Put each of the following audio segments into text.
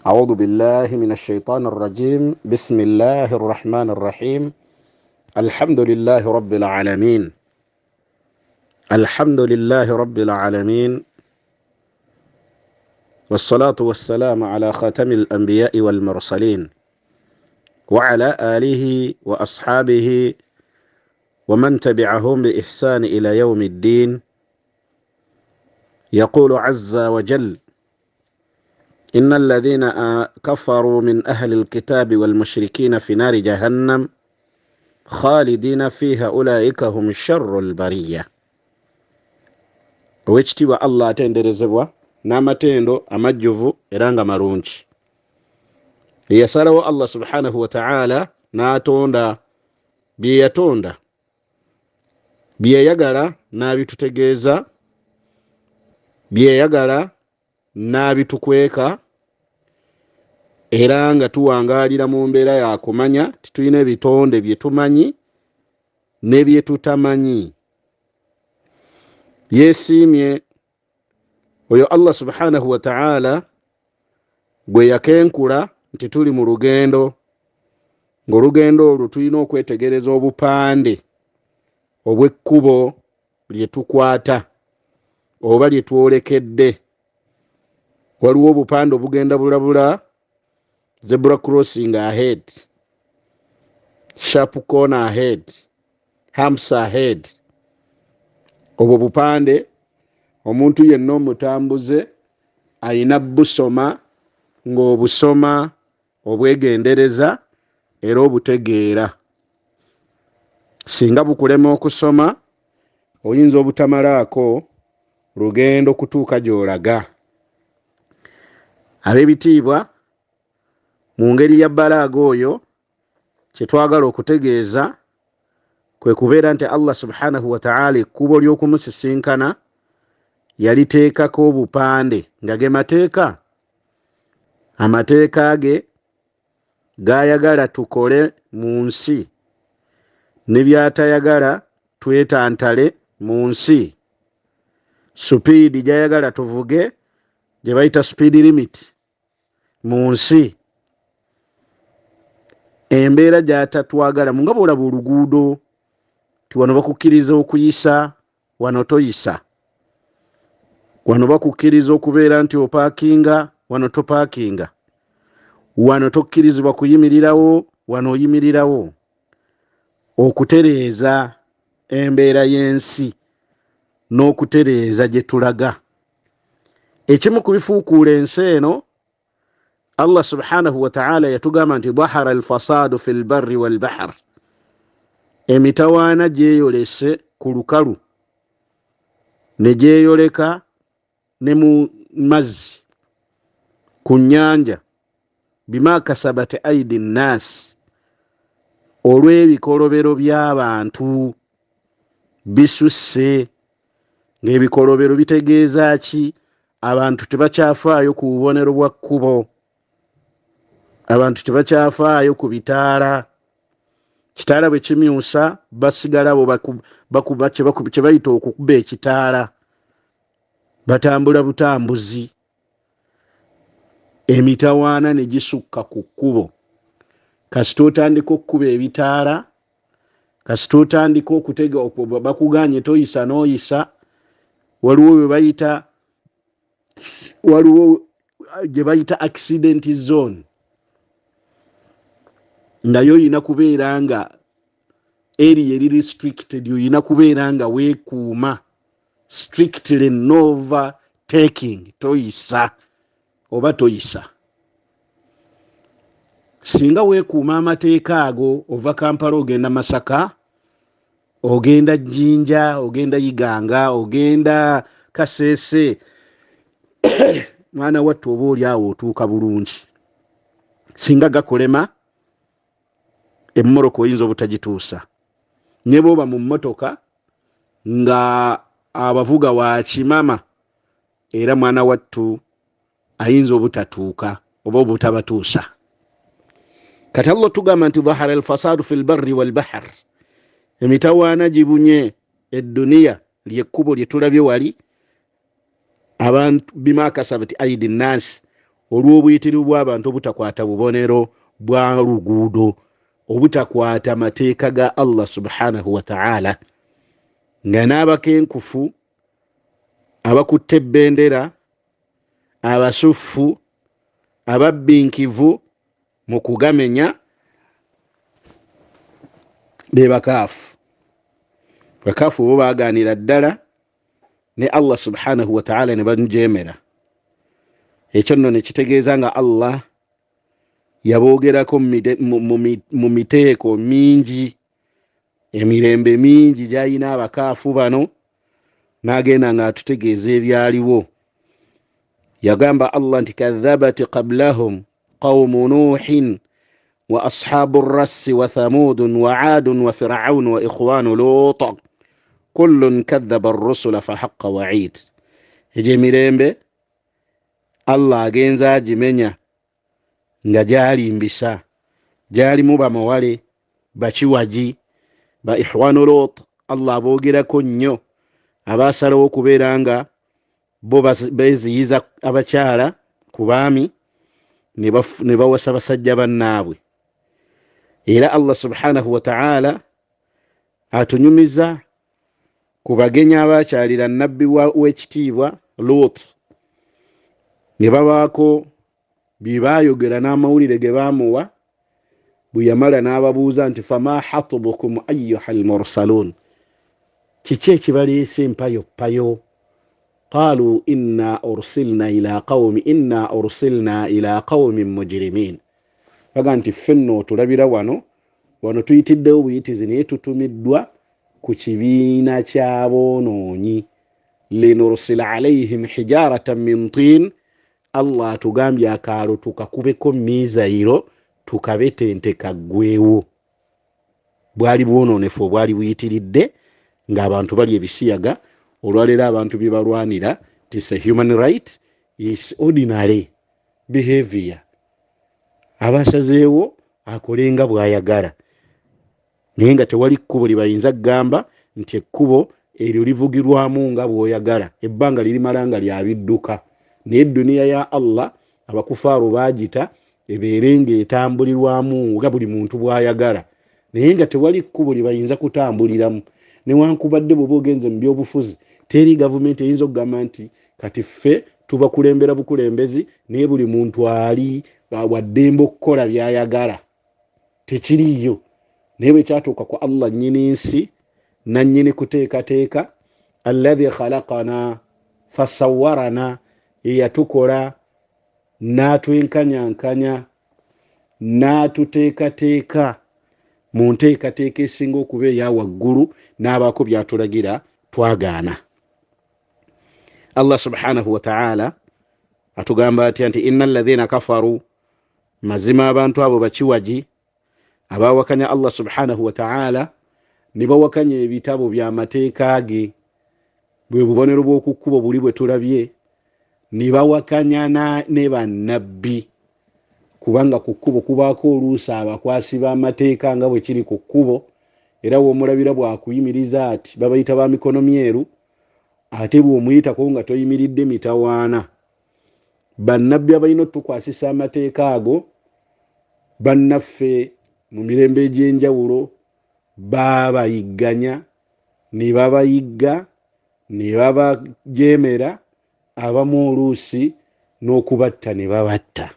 أعوذ بالله من الشيطان الرجيم. بسم الله الرحمن الرحيم. الحمد لله رب العالمين. الحمد لله رب العالمين، والصلاة والسلام على خاتم الأنبياء والمرسلين وعلى آله وأصحابه ومن تبعهم بإحسان إلى يوم الدين. يقول عز وجل: إن الذين كفروا من أهل الكتاب والمشركين في نار جهنم خالدين فيها أولئك هم شر البرية. Owekitiibwa Allah atenderezebwa n'amatendo amajjuvu era nga marungi. Yasalawo Allah subhanahu wa ta'ala n'atonda bye yatonda, bye yagala n'abitutegeeza, bye yagala n'abitukweka, era nga tuwangaalira mu mbeera ya kumanya titulina ebitonde bye tumanyi ne bye tutamanyi. Yeesiimye oyo Allah subhanahu wa ta'ala gwe yakenkula nti tuli mu lugendo, ng'olugendo olwo tulina okwetegereza obupande obw'ekkubo lye tukwata oba lye twolekedde. Waliwo obupande obugenda bulabula zebra crossing ahead, sharp corner ahead, humps ahead. Obwo bupande omuntu yenna omutambuze ayina busoma, ng'obusoma obwegendereza era obutegeera. Singa bukulema okusoma oyinza obutamalaako lugendo kutuuka gy'olaga. Ab'ebitiibwa, mu ngeri ya balaaga oyo kye twagala okutegeeza kwe kubeera nti Allah subhanahu wa ta'ala ekkubo ly'okumusisinkana yaliteekako obupande nga ge mateeka. Amateeka ge g'ayagala tukole mu nsi ne by'atayagala twetantale mu nsi. Supiidi gy'ayagala tuvuge gye bayita speed limit mu nsi. Embeera gy'atatwagala mu nga bw'olaba oluguudo ti wano bakukkiriza okuyisa, wano toyisa. Wano bakukkiriza okubeera nti opaakinga, wano topaakinga. Wano tokkirizibwa kuyimirirawo, wano oyimirirawo. Okutereeza embeera y'ensi n'okutereeza gye tulaga. Ekimu ku bifuukuula ensi eno, Allah subhanahu wa ta'ala yatugamba nti dhahara alfasadu fi lbarri walbahr. Emitawaana gyeyolese ku lukalu ne gyeyoleka ne mu mazzi, ku nnyanja, bima kasabati aidi nnaasi, olw'ebikolobero by'abantu bisusse. Ng'ebikolobero bitegeeza ki? Abantu tebakyafaayo ku bubonero bwa kkubo, abantu tebakyafaayo ku bitaala. Kitaala bwe kimyusa basigala bo bakuba kye bayita okukuba ekitaala, batambula butambuzi. Emitawaana ne gisukka ku kkubo. Kasita otandika okkuba ebitaala, kasita otandika okutega bakuganye toyisa n'oyisa, waliwo gye bayita accident zone. Nayo oyina kubeera nga eri eri restricted, oyina kubeera nga weekuuma strictly, no overtaking, toyisa oba toyisa. Singa weekuuma amateeka ago, ova Kampala ogenda Masaka, ogenda Jinja, ogenda Iganga, ogenda Kasese, mwana wattu oba oli awo otuuka bulungi. Singa gakolema, emmoroka oyinza obutagituusa. Ne bw'oba mu mmotoka nga abavuga wa kimama, era mwana wattu ayinza obutatuuka oba obutabatuusa. Kati Allah tugamba nti dhahara alfasadu fi lbarri walbahr. Emitawaana gibunye edduniya lyekkubo lye tulabye wali, abantu bima kasabati aidi nnaasi, olw'obuyitirivu bw'abantu obutakwata bubonero bwa luguudo, obutakwata amateeka ga Allah subhanahu wa ta'ala, nga n'abakenkufu, abakutte ebbendera, abasuffu, ababbinkivu mu kugamenya be bakaafu. Bakaafu bo baaganira ddala ne Allah subhanahu wa ta'ala ne bamujeemera. Ekyo nno ne kitegeeza nga Allah yaboogerako mu miteeko mingi, emirembe mingi gy'alina abakaafu bano, n'agenda ng'atutegeeza ebyaliwo. Yagamba Allah nti kadhabati qablahum qawmu nuuhin wa ashabu rassi wa thamudun wa aadun wa firaun wa ikhwanu lut kullun kadhaba ar-rusula fa haqqa wa'id. Egyo emirembe Allah agenza agimenya nga gyalimbisa, gyalimu bamawale, bakiwagi, ba ikhwanu lut. Allah aboogerako nnyo, abaasalawo okubeera nga bo beziyiza abakyala ku baami ne bawasa basajja bannaabwe. Era Allah subhanahu wa ta'ala atunyumiza ku bagenya abakyalira nabbi w'ekitiibwa Lut, ne babaako bye baayogera n'amawulire ge baamuwa. Bwe yamala n'ababuuza nti fama hatubukum ayyuha almursalun, kiki ekibaleese empayopayo? Qaalu inna ursilna ila qawmin mujrimin. Baga nti ffenno tulabira wano tuyitiddewo buyitizi naye tutumiddwa ku kibiina ky'aboonoonyi. linursila alayhim hijaratan min tin. Allah atugambye akaalo tukakubeko mizairo tukabetente kaggwewo. Bwali bwonoonefu obwali buyitiridde ng'abantu bali ebisiyaga. Olwaleero abantu bye balwanira tis a human right is ordinary behavior. Abasazeewo akolenga bw'ayagala, naye nga tewali kkubo lye bayinza kugamba nti ekkubo eryo livugirwamu nga bw'oyagala, ebbanga lirimala nga lyabidduka. Naye edduniya ya Allah abakufaaru baagita ebeere ng'etambulirwamu nga buli muntu bw'ayagala, naye nga tewali kkubo lye bayinza kutambuliramu. Newankubadde bw'oba ogenze mu byobufuzi, teri gavumenti eyinza okugamba nti kati ffe tubakulembera bukulembezi naye buli muntu ali waddembe okukola by'ayagala. Tekiriiyo. Naye bwe kyatuuka ku Allah nnyini nsi nannyini kuteekateeka, alladhi khalaqana fasawwarana, eyatukola n'atwenkanyankanya n'atuteekateeka mu nteekateeka esinga okuba eya waggulu, n'abaako by'atulagira twagaana. Allah subhanahu wa ta'ala atugamba atya nti innal ladhina kafaru, mazima abantu abo bakiwagi abawakanya Allah subhanahu wa ta'ala ne bawakanya ebitabo by'amateeka ge, bwe bubonero bw'oku kkubo buli bwe tulabye, ne bawakanya ne bannabbi. Kubanga ku kkubo kubaako oluusi abakwasi b'amateeka nga bwe kiri ku kkubo, era w'omulabira bw'akuyimiriza ati babayita ba mikono myeru, ate bw'omuyitako nga toyimiridde mitawaana. Bannabbi abalina otukwasisa amateeka ago, bannaffe mu mirembe egy'enjawulo babayigganya, ne babayigga, ne babajeemera, abamu oluusi n'okubatta ne babatta.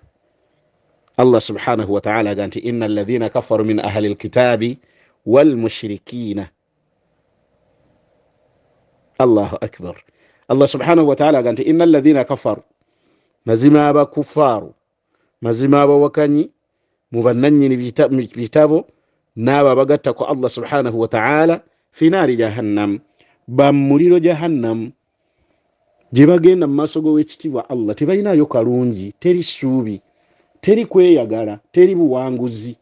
Allah subhanahu wa ta'ala aga nti inna alladhina kafaru min ahli alkitabi wal mushrikina. Allahu akbar. Allah subhanahu wa ta'ala aga nti inna alladhina kafaru, mazima abakufaaru, mazima abawakanyi mu bannannyini bitabo n'abo abagatta ku Allah subhanahu wa ta'ala, fi naari jahannam, bamuliro jahannam, gye bagenda mu maaso g'owekitiibwa Allah tebalinayo kalungi, teri ssuubi, teri kweyagala, teri buwanguzi.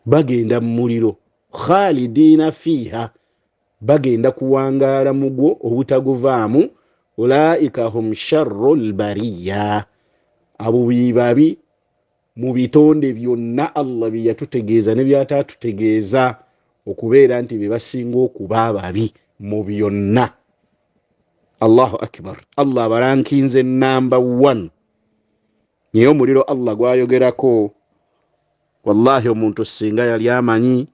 Bagenda mu muliro, khalidiina fiiha, bagenda kuwangaala mu gwo obutaguvaamu. Ulaika hum sharrul bariya, abo babi mu bitonde byonna Allah bye yatutegeeza ne by'atatutegeeza okubeera nti be basinga okuba ababi mu byonna. Allahu akbar. Allah abarankinze number 1 niyo muliro Allah gwayogerako wallahi omuntu singa yali amanyi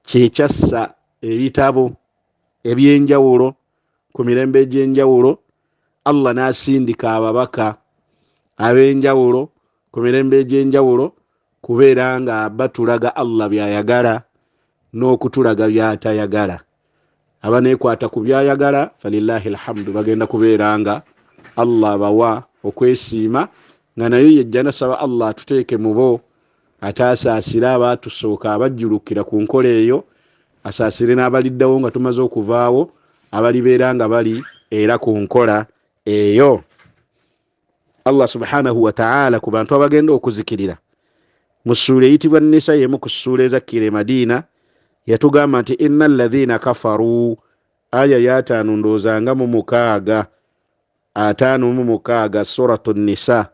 kyekyassa ebitabo ebyenjawulo ku mirembe egy'enjawulo Allah n'asindika ababaka ab'enjawulo ku mirembe egy'enjawulo kubeera nga batulaga Allah byayagala n'okutulaga byatayagala. Abaneekwata ku byayagala falillahi alhamdu bagenda kubeera nga Allah bawa okwesiima nga nayo yejja nasaba Allah atuteeke mu bo ataasaasira abaatusooka abajjulukira ku nkola eyo asaasire n'abaliddawo nga tumaze okuvaawo abalibeera nga bali era ku nkola eyo. Allah subhanahu wa ta'ala ku bantu abagenda okuzikirira mu ssuula eyitibwa Nisa yemu ku ssuula ezakkira e Madiina yatugamba nti innal ladhina kafaru aya ya 5 ndoozanga mu 6 5 suratu Nisa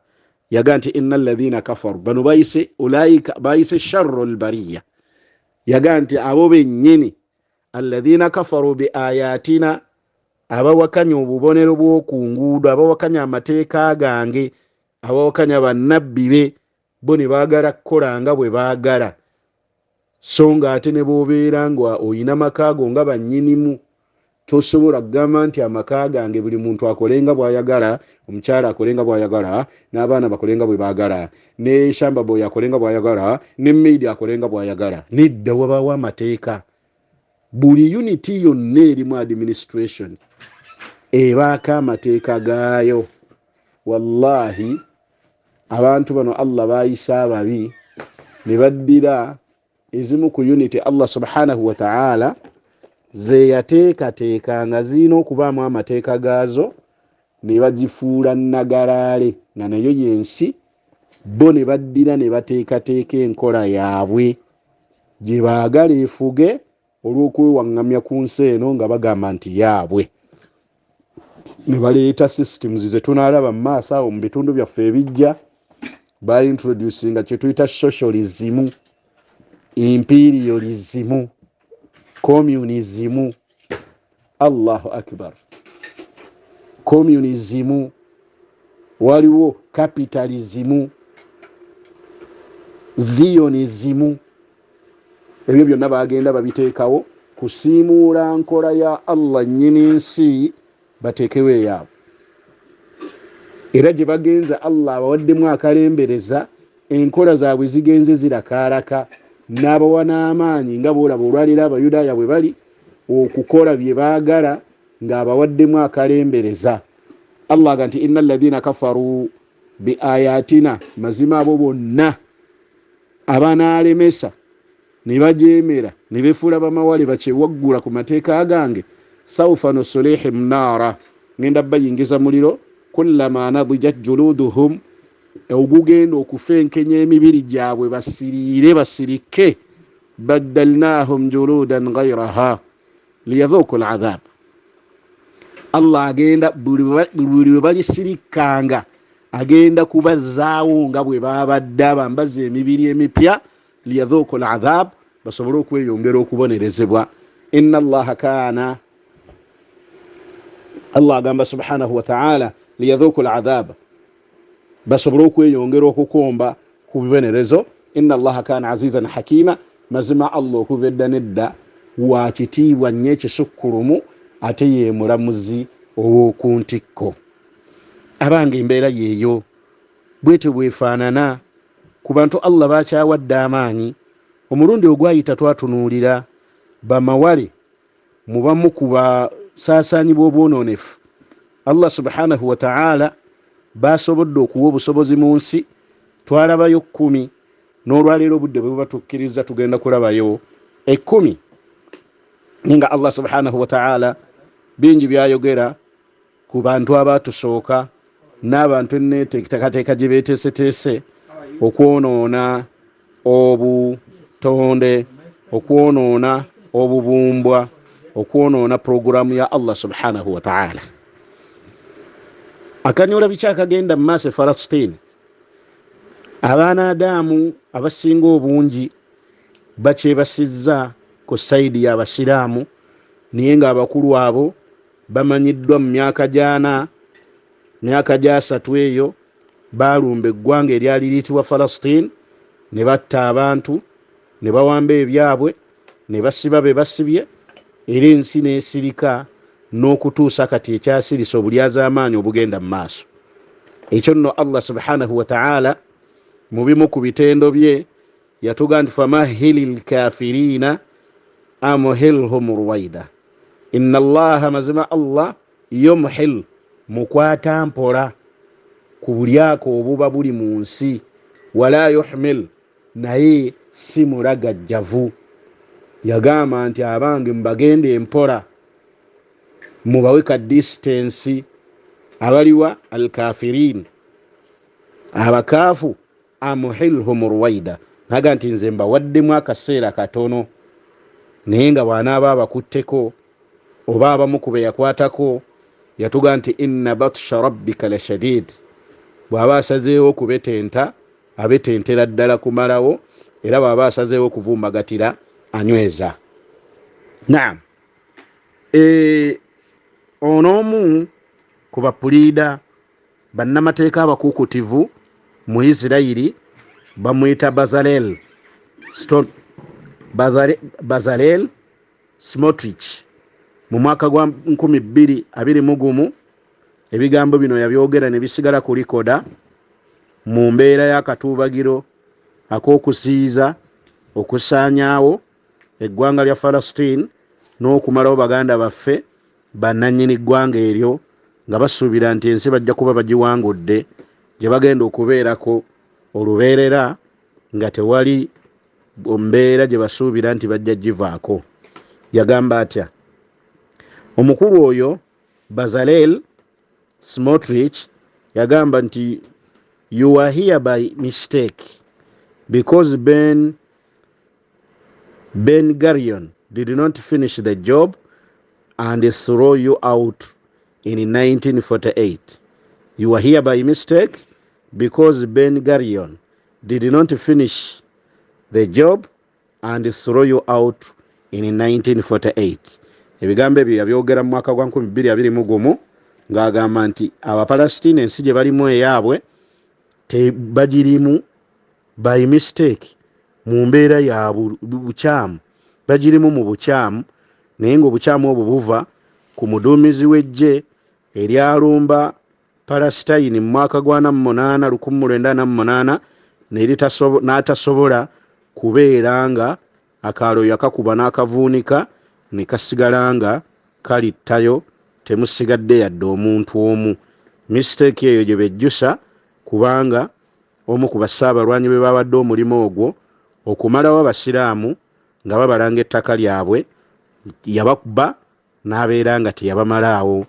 yaga nti innal ladhina kafaru bano bayise ulaika bayise sharrul bariya yaga nti abo bennyini alladhina kafaru bi ayatina abawakanya obubonero bw'okunguudo abawakanya amateeka gange abawakanya bannabbi be bo ne baagala kukola nga bwe baagala so nga ate ne bw'obeera nga oyina makaago nga bannyinimu tosobola kugamba nti amaka gange buli muntu akolenga bw'ayagala omukyala akolenga bw'ayagala n'abaana bakolenga bwe baagala ne shamba boy akolenga bw'ayagala ne maid akolenga bw'ayagala nedda wabaawo amateeka buli unity yonna erimu administration ebaako amateeka gaayo. Wallahi abantu bano Allah bayisa ababi ne baddira ezimu ku unity Allah subhanahu wa ta'ala ze yateekateeka nga zirina okubaamu amateeka gaazo ne bagifuula nagalaale nga nayo yensi bo ne baddira ne bateekateeka enkola yaabwe gye baagala efuge olw'okwewaŋŋamya ku nsi eno nga bagamba nti yaabwe ne baleeta systems ze tunaalaba mu maaso awo mu bitundu byaffe ebijja baintroducinga kye tuyita socialism, imperialism, communism. Allahu akbar. Communism, waliwo capitalism, zionism. Ebyo byonna bagenda babiteekawo kusiimuula nkola ya Allah nnyini nsi bateekewo eyaabwe. Era gye bagenza Allah abawaddemu akalembereza enkola zaabwe zigenze zirakaalaka n'abawa n'amaanyi nga boolaba olwaliro Abayudaaya bwe bali okukola bye baagala ng'abawaddemu akalembereza. Allah aga nti innal ladhina kafaru bi ayatina, mazima abo bonna abanaalemesa ne bajeemera ne befuula bamawale bakyewaggula ku mateeka gange sawfa nuslihim naara, ngenda bayingiza muliro kullama nadijat juluduhum, ogugenda okufenkenya emibiri gyabwe basiriire basirike, baddalnahum juludan ghayraha liyadhuku al'adhab. Allah agenda buli we balisirikanga agenda kubazaawo nga bwe babadde bambaza emibiri emipya, liyadhuku al'adhab, basobole okweyongera okubonerezebwa. Inna Allaha kaana, Allah agamba subhanahu wa ta'ala liyadhuku al'adhab, basobole okweyongera okukomba ku bibonerezo. Inna Allaha kaana azizan hakima, mazima Allah okuva edda nedda wa kitiibwa nnyo ekisukkulumu ate ye mulamuzi ow'oku ntikko. Abange embeera yeeyo bwetyo bwefaanana ku bantu Allah bakyawadde amaanyi. Omulundi ogwayita twatunuulira bamawale mu bamu ku basaasaanyi b'obwonoonefu Allah subhanahu wa ta'ala basobodde okuwa obusobozi mu nsi. Twalabayo 10 n'olwaleero obudde bwe bubatukkiriza tugenda kulabayo 10 nga Allah subhanahu wa ta'ala bingi byayogera ku bantu abatusooka n'abantu enneeteekateeka gye beeteeseteese okwonoona obutonde, okwonoona obubumbwa, okwonoona programu ya Allah subhanahu wa ta'ala. Akanyola bikyakagenda mu maaso Falastin, abaana Adamu abasinga obungi bakyebasizza ku saidi y'Abasiraamu, naye ng'abakulu abo bamanyiddwa mu myaka gyana, myaka gya 3 eyo balumba eggwanga eryali liyitibwa Falastin, ne batta abantu, ne bawamba ebyabwe, ne basiba be basibye, era ensi n'esirika n'okutuusa kati ekyasirisa obulyazaamaanyi obugenda mu maaso. Ekyo nno Allah subhanahu wa ta'ala mu bimu ku bitendo bye yatuga nti famahili lkafirina amuhilhum ruwaida, inna allaha, mazima Allah yumhil, mukwata mpola ku bulyako obuba buli mu nsi, wala yuhmil, naye si mulagajjavu. Yagamba nti abange mbagende empola, mubawe ka distance abaliwa alkafirin, abakaafu, amuhilhum ruwaida, naga nti nze mbawaddemu akaseera katono, naye nga bw'anaaba abakutteko oba abamu ku be yakwatako, yatuga nti inna batsha rabbika la shadid, bw'aba asazeewo kubetenta abetentera ddala kumalawo, era bw'aba asazeewo kuvumbagatira anyweza. Naam, onoomu ku bapuliida bannamateeka abakukutivu mu Isirayiri bamuyita Bazalel Smotrich. Mu mwaka gwa 2021 ebigambo bino yabyogera ne bisigala ku likoda mu mbeera y'akatuubagiro ak'okusiiza okusaanyaawo eggwanga lya Falastin n'okumalawo baganda baffe bannannyini ggwanga eryo, nga basuubira nti ensi bajja kuba bagiwangudde, gye bagenda okubeerako olubeerera nga tewali mbeera gye basuubira nti bajja givaako. Yagamba atya omukulu oyo Bazalel Smotrich? Yagamba nti you are here by mistake because Ben Gurion did not finish the job and throw you out in 1948. You are here by mistake because Ben Gurion did not finish the job and throw you out in 1948. Ebigambo ebyo yabyogera mu mwaka gwa 2021 ng'agamba nti Abapalestina ensi gye balimu eyaabwe tebagirimu by mistake, mu mbeera ya bukyamu, bagirimu mu bukyamu, naye ng'obukyamu obwo buva ku muduumizi w'eggye eryalumba Palestine mu mwaka gwa 1948 n'atasobola kubeera nga akaalo yakakuba n'akavuunika ne kasigala nga kalittayo, temusigadde yadde omuntu omu. Mistake eyo gye bejjusa kubanga omu ku bassaabalwanyi be babadde omulimu ogwo okumalawo abasiraamu nga babalanga ettaka lyabwe yabakuba n'abeera nga teyabamalaawo.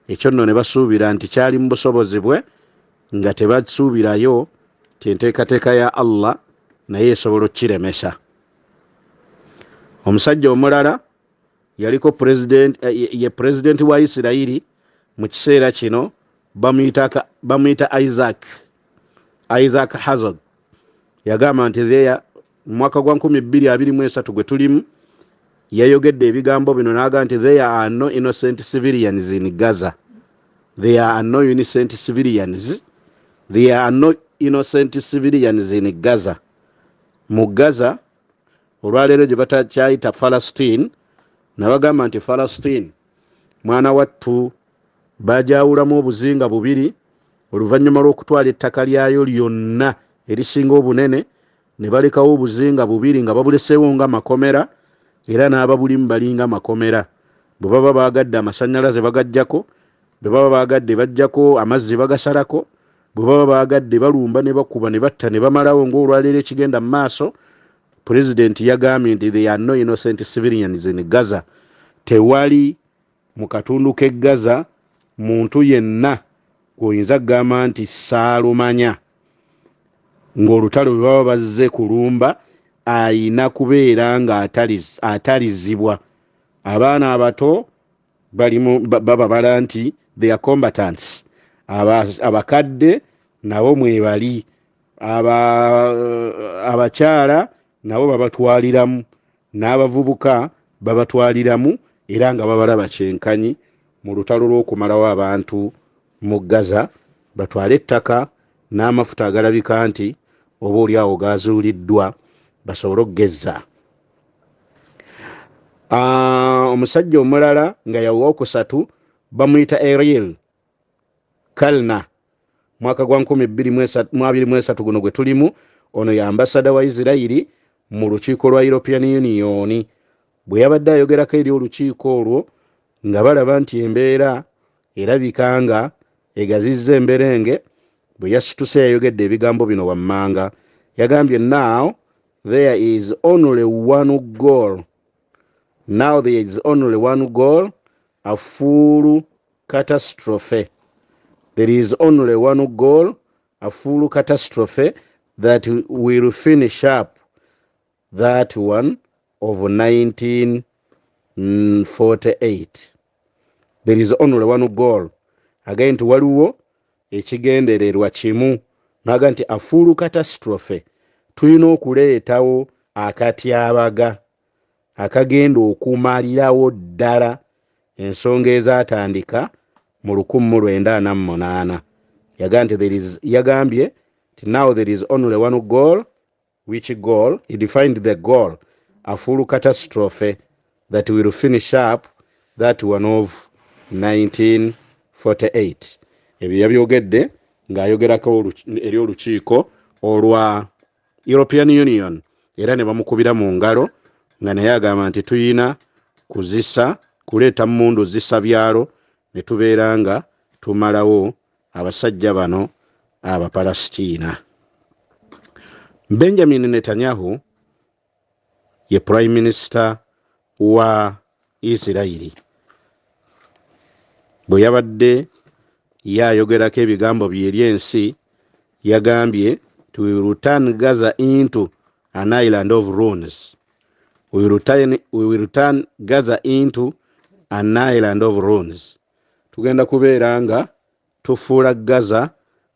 Ekyo nno ne basuubira nti kyali mu busobozi bwe, nga tebasuubirayo ti enteekateeka ya Allah naye esobola okukiremesa. Omusajja omulala yaliko ye pulezidenti wa Isirayiri mu kiseera kino bamuyita Isaac Herzog. Yagamba nti mu mwaka gwa 2023 gwe tulimu yayogedde ebigambo bino n'agamba nti there are no innocent civilians in Gaza. There are no innocent civilians. There are no innocent civilians in Gaza. Mu Gaza olwaleero gye batakyayita Falastin, nabagamba nti Falastin mwana wattu bajawulamu obuzinga bubiri oluvannyuma lw'okutwala ettaka lyayo lyonna erisinga obunene, ne balekawo obuzinga bubiri nga babuleseewo nga makomera, era n'ababulimu balinga makomera. Bwe baba baagadde amasannyalaze bagajjako, bwe baba baagadde bajjako amazzi bagasalako, bwe baba baagadde balumba ne bakuba ne batta ne bamalawo ng'olwaleero ekigenda mu maaso. Pulezidenti yagambye nti there are no innocent civilians in Gaza. Tewali mu katundu k'e Gaza muntu yenna gw'oyinza kugamba nti saalumanya ng'olutalo lwe baba bazze kulumba ayina kubeera nga atalizibwa. Abaana abato bababala nti they are combatants. Abakadde nabo mwebali, abakyala nabo babatwaliramu, n'abavubuka babatwaliramu, era nga babalaba kyenkanyi mu lutalo lw'okumalawo abantu mu Gaza, batwale ettaka n'amafuta agalabika nti oba oli awo gazuuliddwa basobole okugeza. Omusajja omulala nga yawokusatu bamuyita Ariel Kalna, mwaka gwa 2023 guno gwe tulimu. Ono ya ambasada wa Isirairi mu lukiiko lwa European Union. Bwe yabadde ayogerako eri olukiiko olwo nga balaba nti embeera erabika nga egazizza emberenge, bwe yasituse yayogedde ebigambo bino wammanga. Yagambye now there is only one goal. Now there is only one goal, a full catastrophe. There is only one goal, a full catastrophe that will finish up that one of 1948. There is only one goal. Again, waliwo ekigendererwa kimu. Naga nti a full catastrophe. Tulina okuleetawo akatyabaga akagenda okumalirawo ddala ensonga ezatandika mu 1948. Yagambye nti now there is only one goal. Which goal? He defined the goal, a full catastrophe that will finish up that one of 1948. Ebyo yabyogedde ng'ayogerako eri olukiiko olwa European Union, era ne bamukubira mu ngalo nga naye agamba nti tuyina kuzisa kuleeta mundu zisa byalo ne tubeera nga tumalawo abasajja bano Abapalestina. Benjamin Netanyahu ye Prime Minister wa Isirairi. Bwe yabadde yayogerako ebigambo byeri ensi, yagambye to return Gaza into an island of ruins. We will return Gaza into an island of ruins. Tugenda kubeera nga tufuula Gaza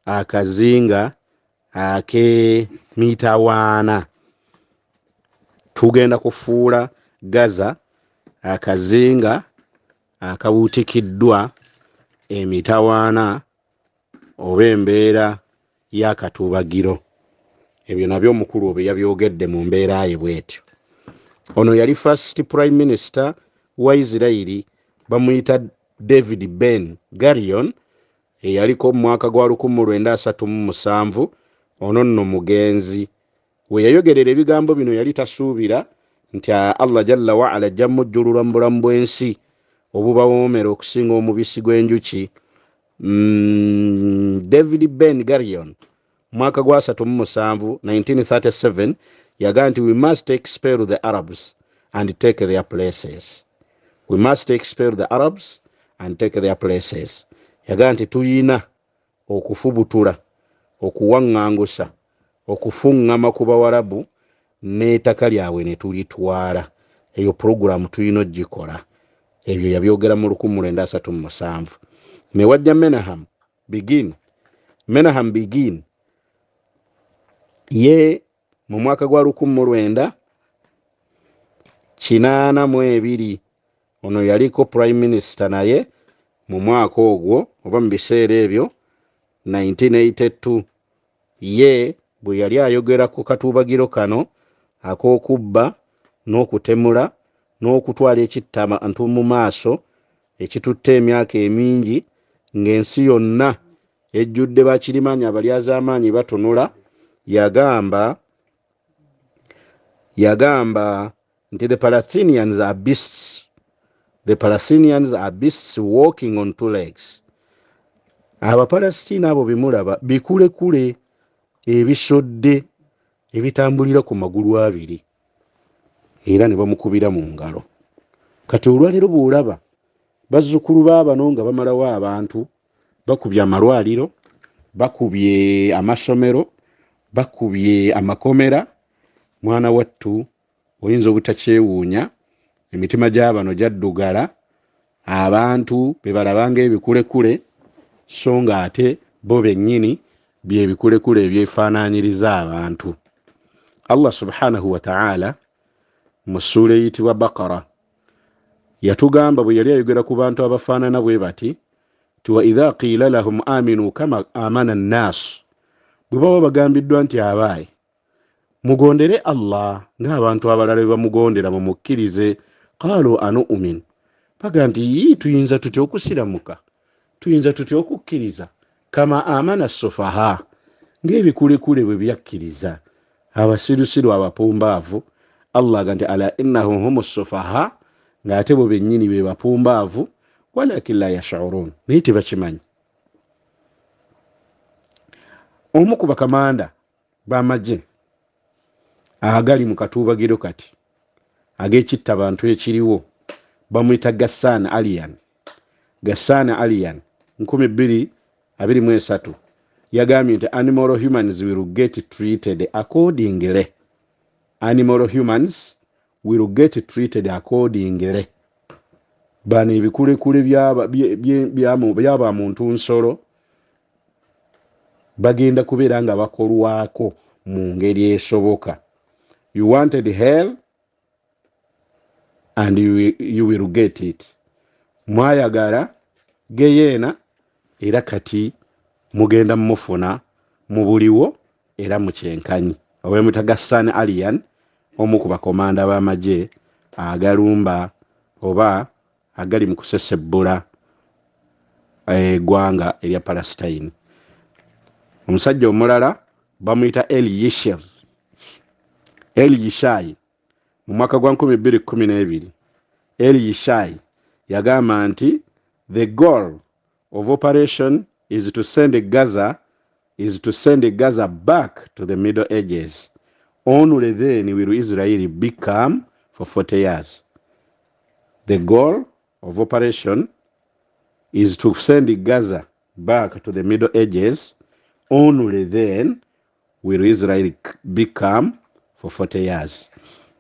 akazinga ake mitawaana. Tugenda kufuula Gaza akazinga akabuutikiddwa emitawaana oba embeera y'akatuubagiro. Ebyo nabyo omukulu obe yabyogedde mu mbeera ye bwetyo. Ono yali first prime minister wa Isirairi, bamuyita David Ben Gurion, eyaliko mu mwaka gwa 1937. Ono nno mugenzi. We yayogerera ebigambo bino yali tasuubira nti Allah Jalla wa Ala ajja mujjulula mu bulamu bw'ensi obubawoomera okusinga omubisi gw'enjuki. David Ben Gurion mwaka gwa 1937 yaga nti we must expel the Arabs and take their places. We must expel the Arabs and take their places. Yaga nti tuyina okufubutula, okuwaŋŋangusa, okufuŋŋama ku Bawarabu n'ettaka lyabwe ne tulitwala. Eyo programu tuyina ogikola. Ebyo yabyogera mu 1937. Ne wajja Menahem Begin ye mu mwaka gwa 1982. Ono yaliko prime minister naye mu mwaka ogwo oba mu biseera ebyo 1982. Ye bwe yali ayogera ku katuubagiro kano ak'okubba n'okutemula n'okutwala ekittabantu mu maaso ekitutte emyaka emingi ng'ensi yonna ejjudde bakirimanya abalyazaamaanyi batunula, yagamba nti the Palestinians are beasts. The Palestinians are beasts walking on two legs. Abapalestina abo bimulaba bikulekule ebisodde ebitambulira ku magulu abiri, era ne bamukubira mu ngalo. Kati olwaleero bw'olaba bazzukulu baabano nga bamalawo abantu, bakubye amalwaliro, bakubye amasomero, bakubye amakomera, mwana wattu oyinza obutakyewuunya, emitima gy'abano gyaddugala, abantu be balabanga ebikulekule so nga ate bo bennyini bye bikulekule ebyefaanaanyiriza abantu. Allah subhanahu wa ta'ala mu ssuula eyitibwa Baqara yatugamba bwe yali ayogera ku bantu abafaanana bwe bati ti wa idha qiila lahum aminu kama amana an-nas bwe baba bagambiddwa nti abaayi mugondere Allah ng'abantu abalala bwe bamugondera mumukkirize. Qaalu anu'min, baga nti tuyinza tutya okusiramuka, tuyinza tutya okukkiriza kama amana sofaha, ng'ebikulekule bwe byakkiriza abasirusiru abapumbaavu. Allah aga nti ala innahum humu sofaha, ng'ate bo bennyini be bapumbaavu, walakin la yash'urun, naye tebakimanyi. Omu ku bakamanda b'amagye agali mu katuubagiro kati ag'ekitta bantu ekiriwo bamuyita Ghassan Aliyan. Ghassan Aliyan 2023 yagambye nti animal humans will get treated accordingly. Animal humans will get treated accordingly. Bano ebikulekule byaba muntu nsolo bagenda kubeera nga bakolwako mu ngeri esoboka. You wanted hell and you will get it. Mwayagala geyeena era kati mugenda mufuna mu buliwo era mu kyenkanyi. Ow'emuyita Ghassan Aliyan, omu ku bakomanda b'amagye agalumba oba agali mu kusesebbula eggwanga erya Palestine. Omusajja omulala bamuyita Eli Yishai mu mwaka gwa 2012. Eli Yishai yagamba nti the goal of operation is to send Gaza back to the Middle Ages. Only then will Israel be calm for 40 years. The goal of operation is to send Gaza back to the Middle Ages. Only then will Israel be calm for 40 years.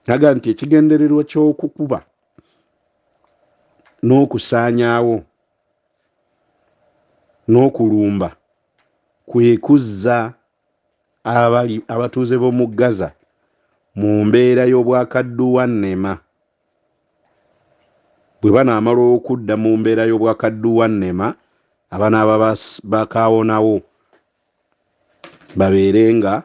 Naga nti ekigendererwa ky'okukuba n'okusaanyaawo n'okulumba kwe kuzza abatuuze b'omu Gaza mu mbeera y'obwakadduwannema. Bwe banaamala okudda mu mbeera y'obwakadduwannema, abanaaba bakaawonawo babeere nga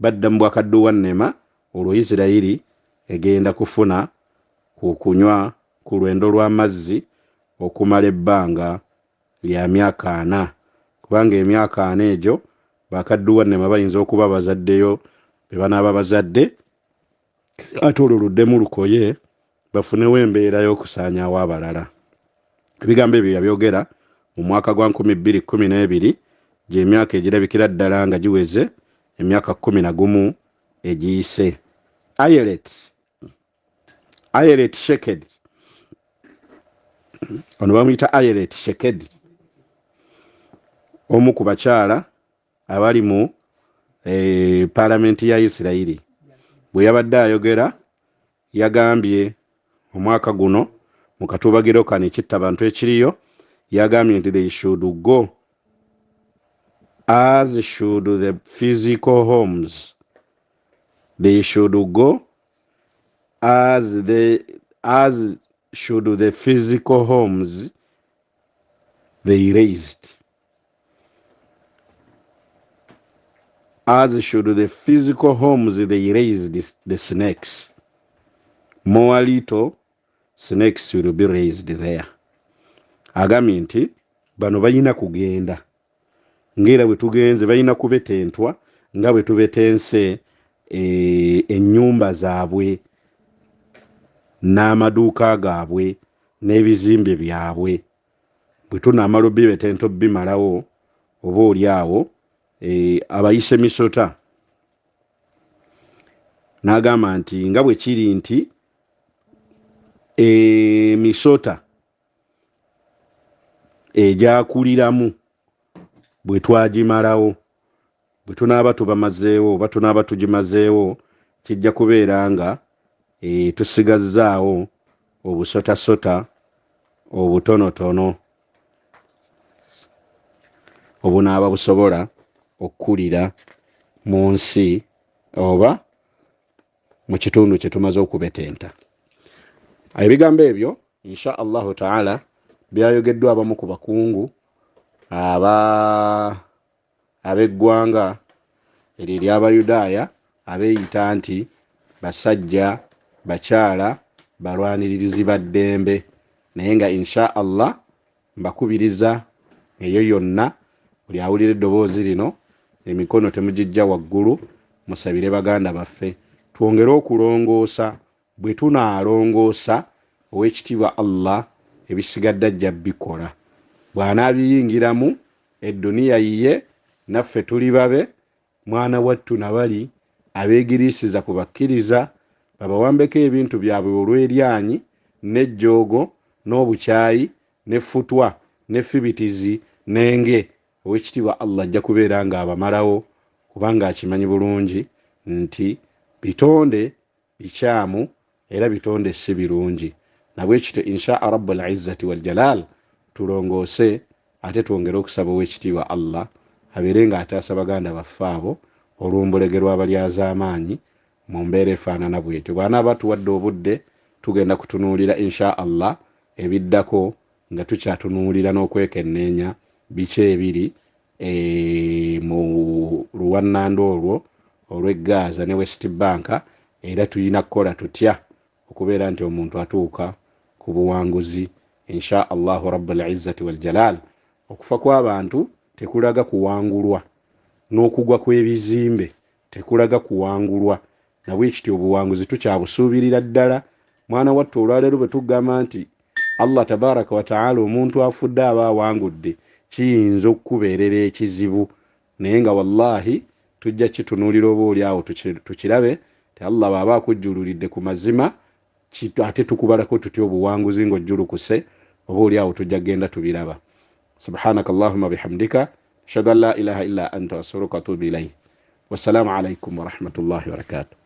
badda mu bwakadduwannema, olwo Isirayiri egenda kufuna okunywa ku lwendo lw'amazzi okumala ebbanga lya myaka 4, kubanga emyaka 4 egyo bakadduwannema bayinza okuba bazaddeyo be banaaba bazadde, ate olwo luddemu lukoye bafunewo embeera y'okusaanyaawo abalala. Ebigambo ebyo yabyogera mu mwaka gwa 2012, gy'emyaka egirabikira ddala nga giweze emyaka 11 egiyise. Ayelet Shekedi, ono bamuyita Ayelet Shekedi, omu ku bakyala abali mu palamenti ya Isirayiri, bwe yabadde ayogera yagambye omwaka guno mu katuubagiro kano ekitta abantu ekiriyo, yagambye nti they should go as should the physical homes. They should go as should the physical homes they raised. As should the physical homes they raised the snakes. More little snakes will be raised there. Agambye nti bano balina kugenda ngera bwe tugenze, balina kubetentwa nga bwe tubetense ennyumba zaabwe n'amaduuka gaabwe n'ebizimbe byabwe. Bwe tunaamala obibetento bimalawo, oba oli awo abayise misota. N'agamba nti nga bwe kiri nti misota egyakuliramu bwe twagimalawo, bwe tunaaba tubamazeewo oba tunaaba tugimazeewo, kijja kubeera nga tusigazzaawo obusotasota obutonotono obunaaba busobola okukulira mu nsi oba mu kitundu kye tumaze okubetenta. Ebigambo ebyo insha Allahu taala byayogeddwa abamu ku bakungu ab'eggwanga eri ly'Abayudaaya abeeyita nti basajja bakyala balwaniririzi ba ddembe. Naye nga insha Allah mbakubiriza eyo yonna buli awulira eddoboozi lino emikono temugijja waggulu, musabire baganda baffe twongere okulongoosa. Bwe tunaalongoosa ow'ekitiibwa Allah ebisigadde ajja bikola. Bw'anaabiyingiramu edduniya yiye naffe tuli babe, mwana wattu nabali abeegiriisiza ku bakkiriza babawambeko ebintu byabwe olw'eryanyi n'ejjoogo n'obukyayi n'effutwa n'effibitizi n'enge. Ow'ekitiibwa Allah ajja kubeera nga abamalawo, kubanga akimanyi bulungi nti bitonde bikyamu era bitonde si birungi. Nabwe kityo insha Rabbul Izzati wal Jalal tulongoose ate twongere okusaba ow'ekitiibwa Allah abeere nga ataasa baganda baffe abo olw'ombulegerwa abalyazaamaanyi mu mbeera efaanana bwetyo. Bw'anaaba tuwadde obudde tugenda kutunuulira insha Allah ebiddako nga tukyatunuulira n'okwekenneenya biki ebiri mu luwannando olwo olw'Eggaza ne West Bank, era tulina kukola tutya okubeera nti omuntu atuuka ku buwanguzi insha Allahu Rabbul Izzati wal Jalal. Okufa kw'abantu tekulaga kuwangulwa, n'okugwa kw'ebizimbe tekulaga kuwangulwa. Nabwe kityo obuwanguzi tukyabusuubirira ddala. Mwana wattu olwaleero bwe tugamba nti Allah tabaraka wa ta'ala omuntu afudde aba awangudde, kiyinza okukubeerera ekizibu, naye nga wallahi tujja kitunuulira oba oli awo tukirabe ti Allah bw'aba akujjululidde ku mazima ate tukubalako tutya obuwanguzi ng'ojjulukuse, oba oli awo tujja genda tubiraba. Subhanaka Allahumma bihamdika ashhadu an la ilaha illa anta astaghfiruka wa atubu ilayk. Wassalamu alaykum wa rahmatullahi wa barakatuh.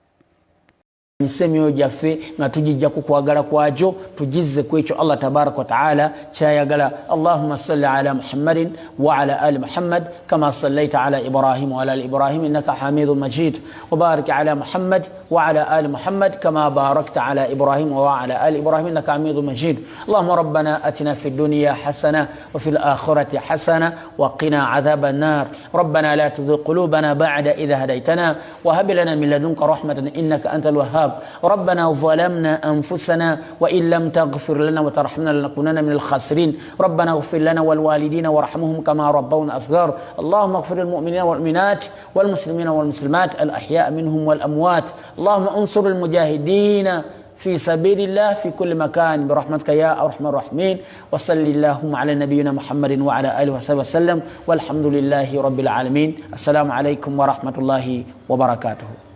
Nsemyo jaffe nga tujijja ku kwagala kwajo tujizze ku ekyo Allah tabaraka wa taala kyayagala. Allahumma salli ala Muhammadin wa ala ali Muhammad kama sallaita ala Ibrahim wa ala ali Ibrahim innaka Hamidum Majid, wa barik ala Muhammad wa ala ali Muhammad kama barakta ala Ibrahim wa ala ali Ibrahim innaka Hamidum Majid. Allahumma rabbana atina fid dunya hasana wa fil akhirati hasana wa qina adhaban nar. Rabbana la tuzigh qulubana ba'da idh hadaytana wa hab lana min ladunka rahmatan innaka antal wahhab. ربنا ظلمنا أنفسنا وإن لم تغفر لنا وترحمنا لنكونن من الخاسرين. ربنا اغفر لنا والوالدين وارحمهم كما ربونا صغار. اللهم اغفر للمؤمنين والمؤمنات والمسلمين والمسلمات الأحياء منهم والأموات. اللهم انصر المجاهدين في سبيل الله في كل مكان برحمتك يا أرحم الراحمين. وصل اللهم على نبينا محمد وعلى آله وصحبه وسلم والحمد لله رب العالمين. السلام عليكم ورحمة الله وبركاته.